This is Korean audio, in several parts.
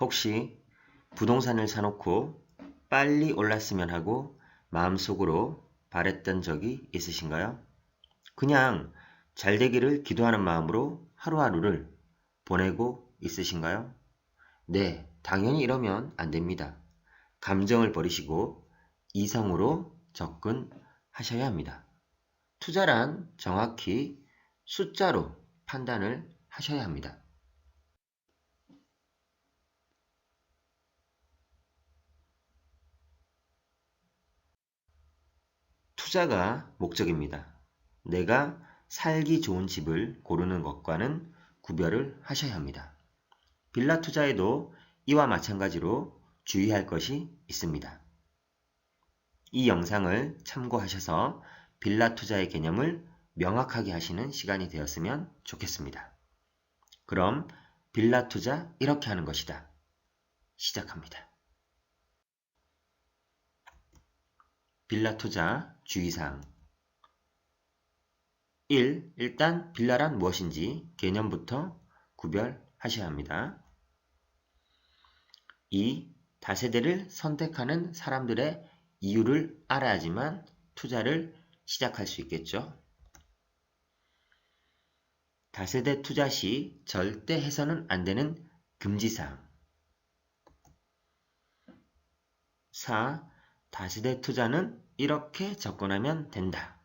혹시 부동산을 사놓고 빨리 올랐으면 하고 마음속으로 바랬던 적이 있으신가요? 그냥 잘 되기를 기도하는 마음으로 하루하루를 보내고 있으신가요? 네, 당연히 이러면 안 됩니다. 감정을 버리시고 이성으로 접근하셔야 합니다. 투자란 정확히 숫자로 판단을 하셔야 합니다. 투자가 목적입니다. 내가 살기 좋은 집을 고르는 것과는 구별을 하셔야 합니다. 빌라 투자에도 이와 마찬가지로 주의할 것이 있습니다. 이 영상을 참고하셔서 빌라 투자의 개념을 명확하게 하시는 시간이 되었으면 좋겠습니다. 그럼 빌라 투자 이렇게 하는 것이다. 시작합니다. 빌라 투자 주의사항 1. 일단 빌라란 무엇인지 개념부터 구별하셔야 합니다. 2. 다세대를 선택하는 사람들의 이유를 알아야지만 투자를 시작할 수 있겠죠. 다세대 투자 시 절대 해서는 안 되는 금지사항 4. 다세대 투자는 이렇게 접근하면 된다.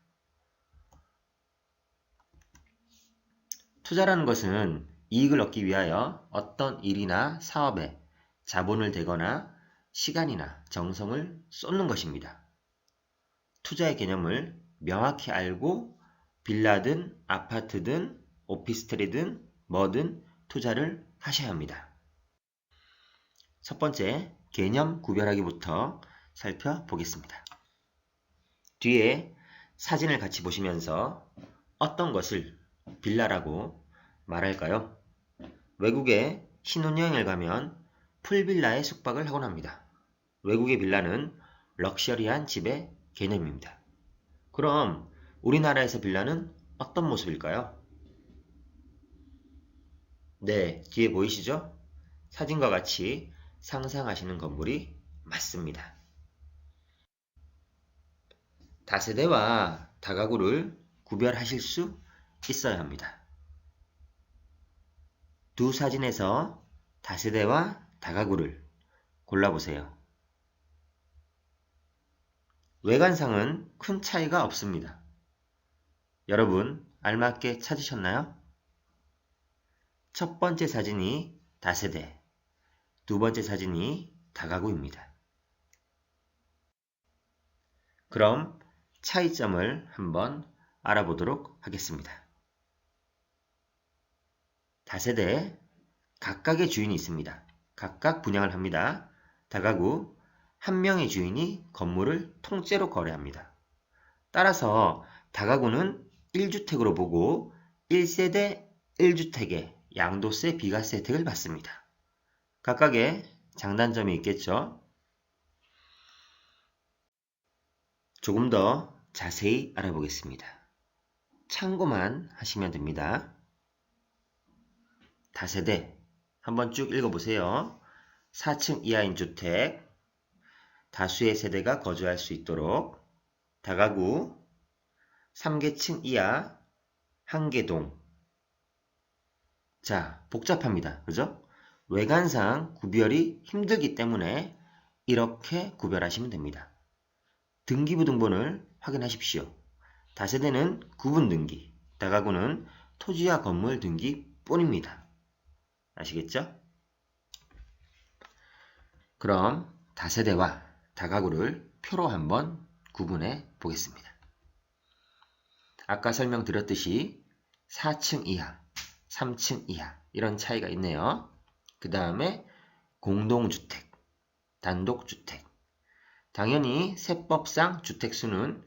투자라는 것은 이익을 얻기 위하여 어떤 일이나 사업에 자본을 대거나 시간이나 정성을 쏟는 것입니다. 투자의 개념을 명확히 알고 빌라든 아파트든 오피스텔이든 뭐든 투자를 하셔야 합니다. 첫 번째, 개념 구별하기부터 살펴보겠습니다. 뒤에 사진을 같이 보시면서 어떤 것을 빌라라고 말할까요? 외국에 신혼여행을 가면 풀빌라에 숙박을 하곤 합니다. 외국의 빌라는 럭셔리한 집의 개념입니다. 그럼 우리나라에서 빌라는 어떤 모습일까요? 네, 뒤에 보이시죠? 사진과 같이 상상하시는 건물이 맞습니다. 다세대와 다가구를 구별하실 수 있어야 합니다. 두 사진에서 다세대와 다가구를 골라보세요. 외관상은 큰 차이가 없습니다. 여러분, 알맞게 찾으셨나요? 첫 번째 사진이 다세대, 두 번째 사진이 다가구입니다. 그럼 차이점을 한번 알아보도록 하겠습니다. 다세대, 각각의 주인이 있습니다. 각각 분양을 합니다. 다가구, 한 명의 주인이 건물을 통째로 거래합니다. 따라서 다가구는 1주택으로 보고 1세대 1주택에 양도세 비과세 혜택을 받습니다. 각각의 장단점이 있겠죠? 조금 더 자세히 알아보겠습니다. 참고만 하시면 됩니다. 다세대 한번 쭉 읽어보세요. 4층 이하인 주택, 다수의 세대가 거주할 수 있도록 다가구, 3계층 이하, 1개동. 자, 복잡합니다. 그죠? 외관상 구별이 힘들기 때문에 이렇게 구별하시면 됩니다. 등기부 등본을 확인하십시오. 다세대는 구분 등기, 다가구는 토지와 건물 등기 뿐입니다. 아시겠죠? 그럼 다세대와 다가구를 표로 한번 구분해 보겠습니다. 아까 설명드렸듯이 4층 이하, 3층 이하 이런 차이가 있네요. 그 다음에 공동주택, 단독주택. 당연히 세법상 주택수는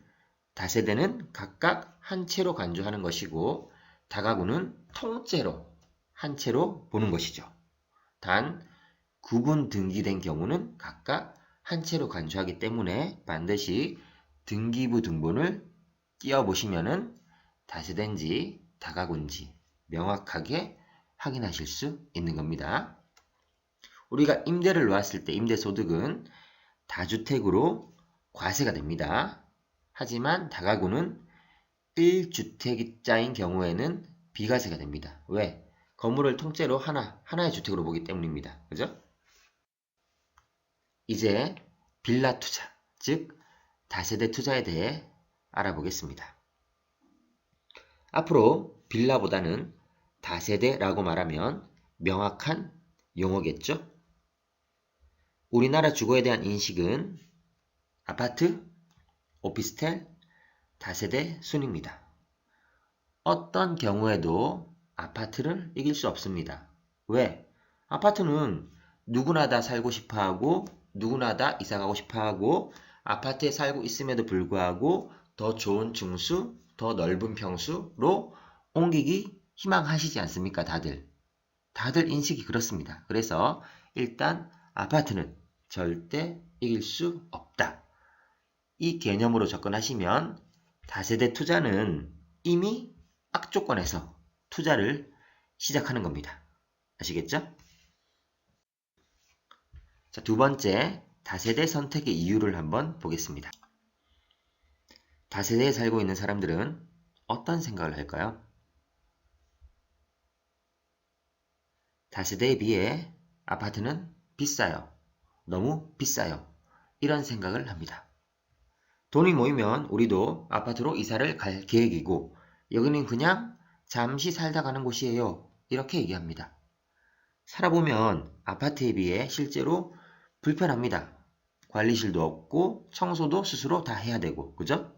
다세대는 각각 한 채로 간주하는 것이고 다가구는 통째로 한 채로 보는 것이죠. 단 구분 등기된 경우는 각각 한 채로 간주하기 때문에 반드시 등기부 등본을 띄워보시면 다세대인지 다가구인지 명확하게 확인하실 수 있는 겁니다. 우리가 임대를 놓았을 때 임대소득은 다주택으로 과세가 됩니다. 하지만 다가구는 1주택자인 경우에는 비과세가 됩니다. 왜? 건물을 통째로 하나의 주택으로 보기 때문입니다. 그죠? 이제 빌라 투자, 즉 다세대 투자에 대해 알아보겠습니다. 앞으로 빌라보다는 다세대라고 말하면 명확한 용어겠죠? 우리나라 주거에 대한 인식은 아파트, 오피스텔, 다세대 순입니다. 어떤 경우에도 아파트를 이길 수 없습니다. 왜? 아파트는 누구나 다 살고 싶어하고 누구나 다 이사가고 싶어하고 아파트에 살고 있음에도 불구하고 더 좋은 층수, 더 넓은 평수로 옮기기 희망하시지 않습니까? 다들 인식이 그렇습니다. 그래서 일단 아파트는 절대 이길 수 없다. 이 개념으로 접근하시면 다세대 투자는 이미 악조건에서 투자를 시작하는 겁니다. 아시겠죠? 자, 두 번째, 다세대 선택의 이유를 한번 보겠습니다. 다세대에 살고 있는 사람들은 어떤 생각을 할까요? 다세대에 비해 아파트는 비싸요. 너무 비싸요. 이런 생각을 합니다. 돈이 모이면 우리도 아파트로 이사를 갈 계획이고 여기는 그냥 잠시 살다 가는 곳이에요. 이렇게 얘기합니다. 살아보면 아파트에 비해 실제로 불편합니다. 관리실도 없고 청소도 스스로 다 해야 되고, 그죠?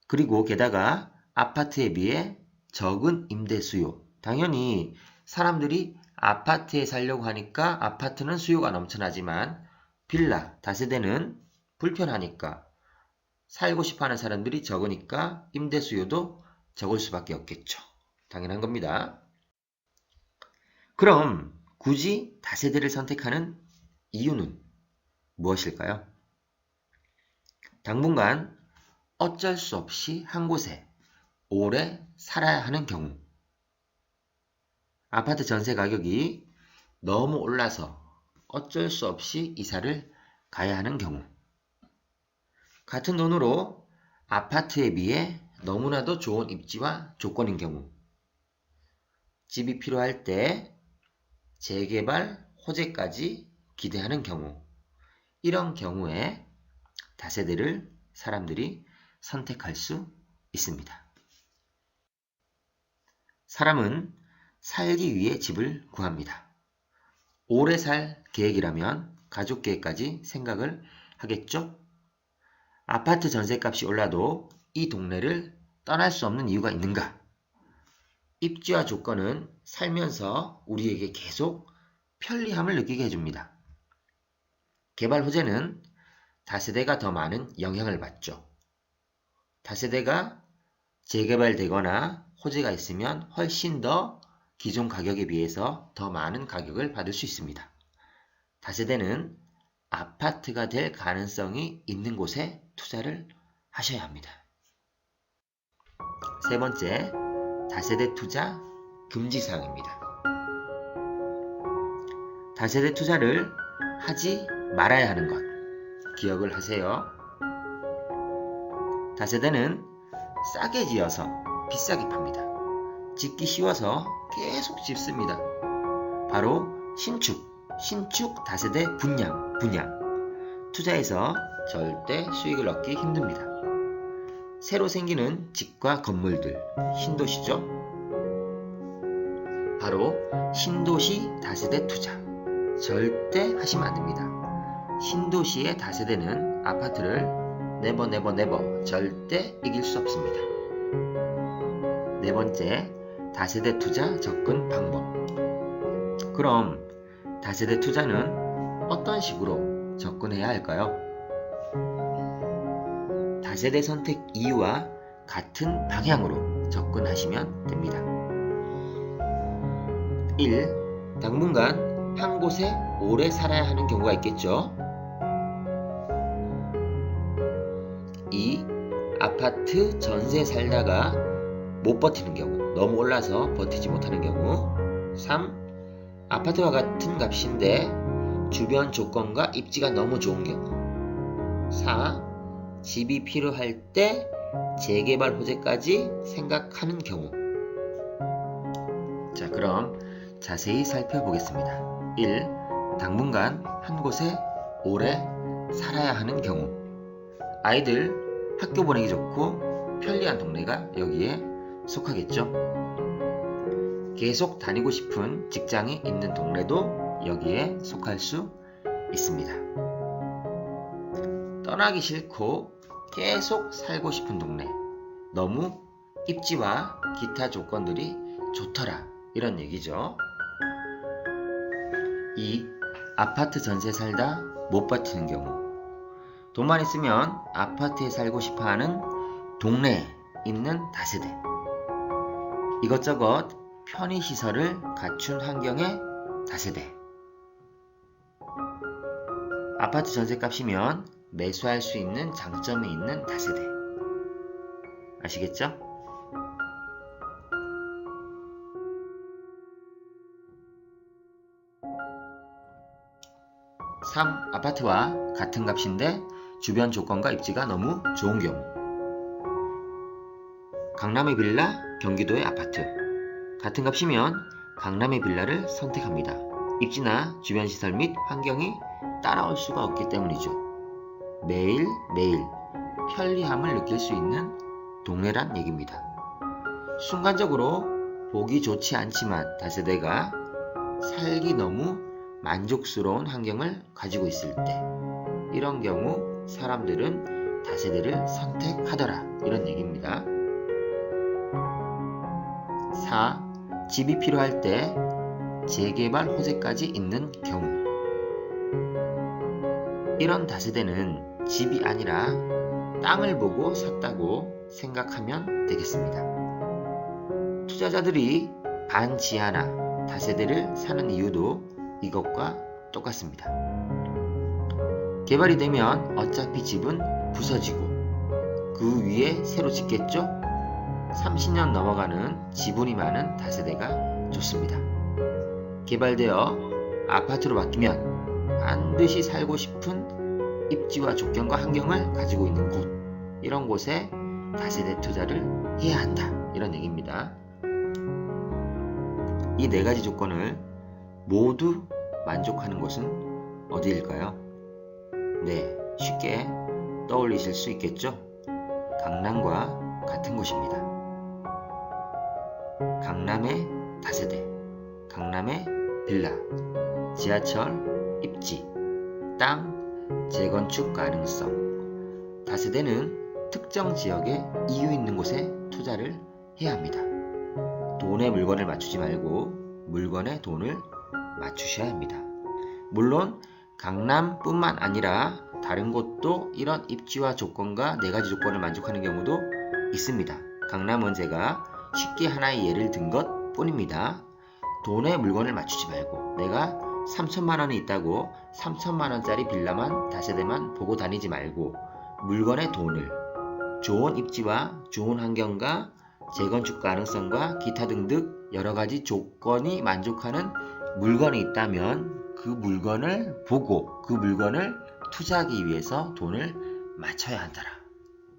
그리고 게다가 아파트에 비해 적은 임대 수요. 당연히 사람들이 아파트에 살려고 하니까 아파트는 수요가 넘쳐나지만 빌라, 다세대는 불편하니까 살고 싶어하는 사람들이 적으니까 임대 수요도 적을 수밖에 없겠죠. 당연한 겁니다. 그럼 굳이 다세대를 선택하는 이유는 무엇일까요? 당분간 어쩔 수 없이 한 곳에 오래 살아야 하는 경우, 아파트 전세 가격이 너무 올라서 어쩔 수 없이 이사를 가야 하는 경우, 같은 돈으로 아파트에 비해 너무나도 좋은 입지와 조건인 경우, 집이 필요할 때 재개발, 호재까지 기대하는 경우, 이런 경우에 다세대를 사람들이 선택할 수 있습니다. 사람은 살기 위해 집을 구합니다. 오래 살 계획이라면 가족 계획까지 생각을 하겠죠? 아파트 전셋값이 올라도 이 동네를 떠날 수 없는 이유가 있는가? 입지와 조건은 살면서 우리에게 계속 편리함을 느끼게 해줍니다. 개발 호재는 다세대가 더 많은 영향을 받죠. 다세대가 재개발되거나 호재가 있으면 훨씬 더 기존 가격에 비해서 더 많은 가격을 받을 수 있습니다. 다세대는 아파트가 될 가능성이 있는 곳에 투자를 하셔야 합니다. 세 번째, 다세대 투자 금지사항입니다. 다세대 투자를 하지 말아야 하는 것 기억을 하세요. 다세대는 싸게 지어서 비싸게 팝니다. 짓기 쉬워서 계속 짓습니다. 바로 신축 다세대 분양. 투자해서 절대 수익을 얻기 힘듭니다. 새로 생기는 집과 건물들, 신도시죠. 바로 신도시 다세대 투자. 절대 하시면 안 됩니다. 신도시의 다세대는 아파트를 네버 절대 이길 수 없습니다. 네 번째, 다세대 투자 접근 방법. 그럼 다세대 투자는 어떤 식으로 접근해야 할까요? 다세대 선택 이유와 같은 방향으로 접근하시면 됩니다. 1. 당분간 한 곳에 오래 살아야 하는 경우가 있겠죠. 2. 아파트 전세 살다가 못 버티는 경우, 너무 올라서 버티지 못하는 경우. 3. 아파트와 같은 값인데 주변 조건과 입지가 너무 좋은 경우. 4. 집이 필요할 때 재개발 호재까지 생각하는 경우. 자, 그럼 자세히 살펴보겠습니다. 1. 당분간 한 곳에 오래 살아야 하는 경우. 아이들 학교 보내기 좋고 편리한 동네가 여기에 속하겠죠. 계속 다니고 싶은 직장이 있는 동네도 여기에 속할 수 있습니다. 떠나기 싫고 계속 살고 싶은 동네. 너무 입지와 기타 조건들이 좋더라. 이런 얘기죠. 2. 아파트 전세 살다 못 버티는 경우. 돈만 있으면 아파트에 살고 싶어하는 동네에 있는 다세대. 이것저것 편의시설을 갖춘 환경의 다세대. 아파트 전세값이면 매수할 수 있는 장점이 있는 다세대. 아시겠죠? 3. 아파트와 같은 값인데 주변 조건과 입지가 너무 좋은 경우. 강남의 빌라, 경기도의 아파트. 같은 값이면 강남의 빌라를 선택합니다. 입지나 주변 시설 및 환경이 따라올 수가 없기 때문이죠. 매일매일 편리함을 느낄 수 있는 동네란 얘기입니다. 순간적으로 보기 좋지 않지만 다세대가 살기 너무 만족스러운 환경을 가지고 있을 때, 이런 경우 사람들은 다세대를 선택하더라. 이런 얘기입니다. 4. 집이 필요할 때 재개발 호재까지 있는 경우. 이런 다세대는 집이 아니라 땅을 보고 샀다고 생각하면 되겠습니다. 투자자들이 반지하나 다세대를 사는 이유도 이것과 똑같습니다. 개발이 되면 어차피 집은 부서지고 그 위에 새로 짓겠죠? 30년 넘어가는 지분이 많은 다세대가 좋습니다. 개발되어 아파트로 바뀌면 반드시 살고 싶은 입지와 조건과 환경을 가지고 있는 곳, 이런 곳에 다세대 투자를 해야 한다. 이런 얘기입니다. 이 네 가지 조건을 모두 만족하는 곳은 어디일까요? 네, 쉽게 떠올리실 수 있겠죠? 강남과 같은 곳입니다. 강남의 다세대, 강남의 빌라, 지하철, 입지, 땅, 재건축 가능성. 다세대는 특정 지역에 이유 있는 곳에 투자를 해야 합니다. 돈에 물건을 맞추지 말고 물건에 돈을 맞추셔야 합니다. 물론 강남뿐만 아니라 다른 곳도 이런 입지와 조건과 네 가지 조건을 만족하는 경우도 있습니다. 강남은 제가 쉽게 하나의 예를 든 것 뿐입니다. 돈에 물건을 맞추지 말고 내가 3천만 원이 있다고 3천만 원짜리 빌라만 다세대만 보고 다니지 말고 물건에 돈을, 좋은 입지와 좋은 환경과 재건축 가능성과 기타 등등 여러 가지 조건이 만족하는 물건이 있다면 그 물건을 보고 그 물건을 투자하기 위해서 돈을 맞춰야 한다라.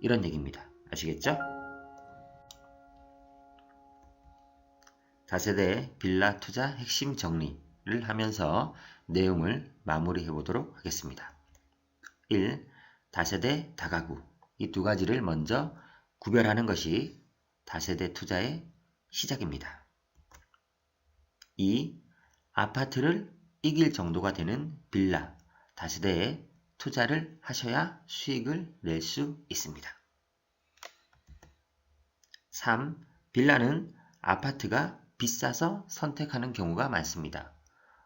이런 얘기입니다. 아시겠죠? 다세대 빌라 투자 핵심 정리를 하면서 내용을 마무리해 보도록 하겠습니다. 1. 다세대 다가구. 이 두 가지를 먼저 구별하는 것이 다세대 투자의 시작입니다. 2. 아파트를 이길 정도가 되는 빌라, 다세대에 투자를 하셔야 수익을 낼 수 있습니다. 3. 빌라는 아파트가 비싸서 선택하는 경우가 많습니다.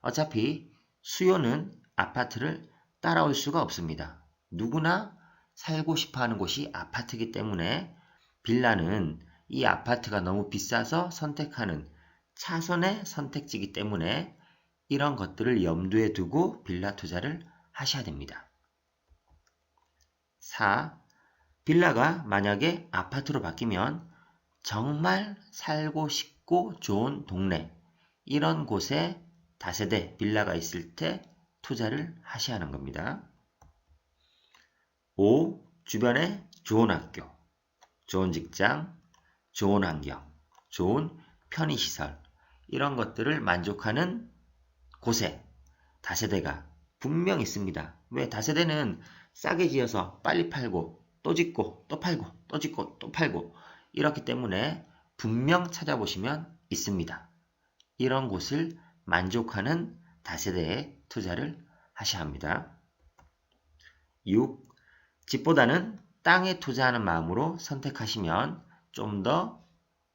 어차피 수요는 아파트를 따라올 수가 없습니다. 누구나 살고 싶어하는 곳이 아파트이기 때문에 빌라는 이 아파트가 너무 비싸서 선택하는 차선의 선택지이기 때문에 이런 것들을 염두에 두고 빌라 투자를 하셔야 됩니다. 4. 빌라가 만약에 아파트로 바뀌면 정말 살고 싶고 좋은 동네, 이런 곳에 다세대 빌라가 있을 때 투자를 하셔야 하는 겁니다. 5. 주변에 좋은 학교, 좋은 직장, 좋은 환경, 좋은 편의시설 이런 것들을 만족하는 곳에 다세대가 분명 있습니다. 왜? 다세대는 싸게 지어서 빨리 팔고 또 짓고 또 팔고 또 짓고 또 팔고 이렇기 때문에 분명 찾아보시면 있습니다. 이런 곳을 만족하는 다세대에 투자를 하셔야 합니다. 6. 집보다는 땅에 투자하는 마음으로 선택하시면 좀 더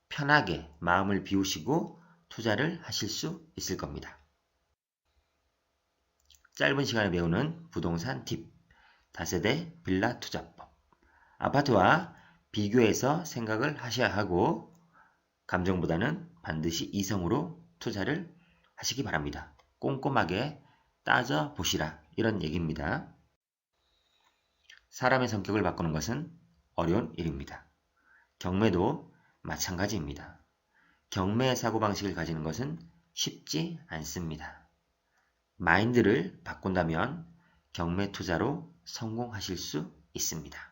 편하게 마음을 비우시고 투자를 하실 수 있을 겁니다. 짧은 시간에 배우는 부동산 팁, 다세대 빌라 투자법. 아파트와 비교해서 생각을 하셔야 하고 감정보다는 반드시 이성으로 투자를 하시기 바랍니다. 꼼꼼하게 따져보시라 이런 얘기입니다. 사람의 성격을 바꾸는 것은 어려운 일입니다. 경매도 마찬가지입니다. 경매의 사고방식을 가지는 것은 쉽지 않습니다. 마인드를 바꾼다면 경매 투자로 성공하실 수 있습니다.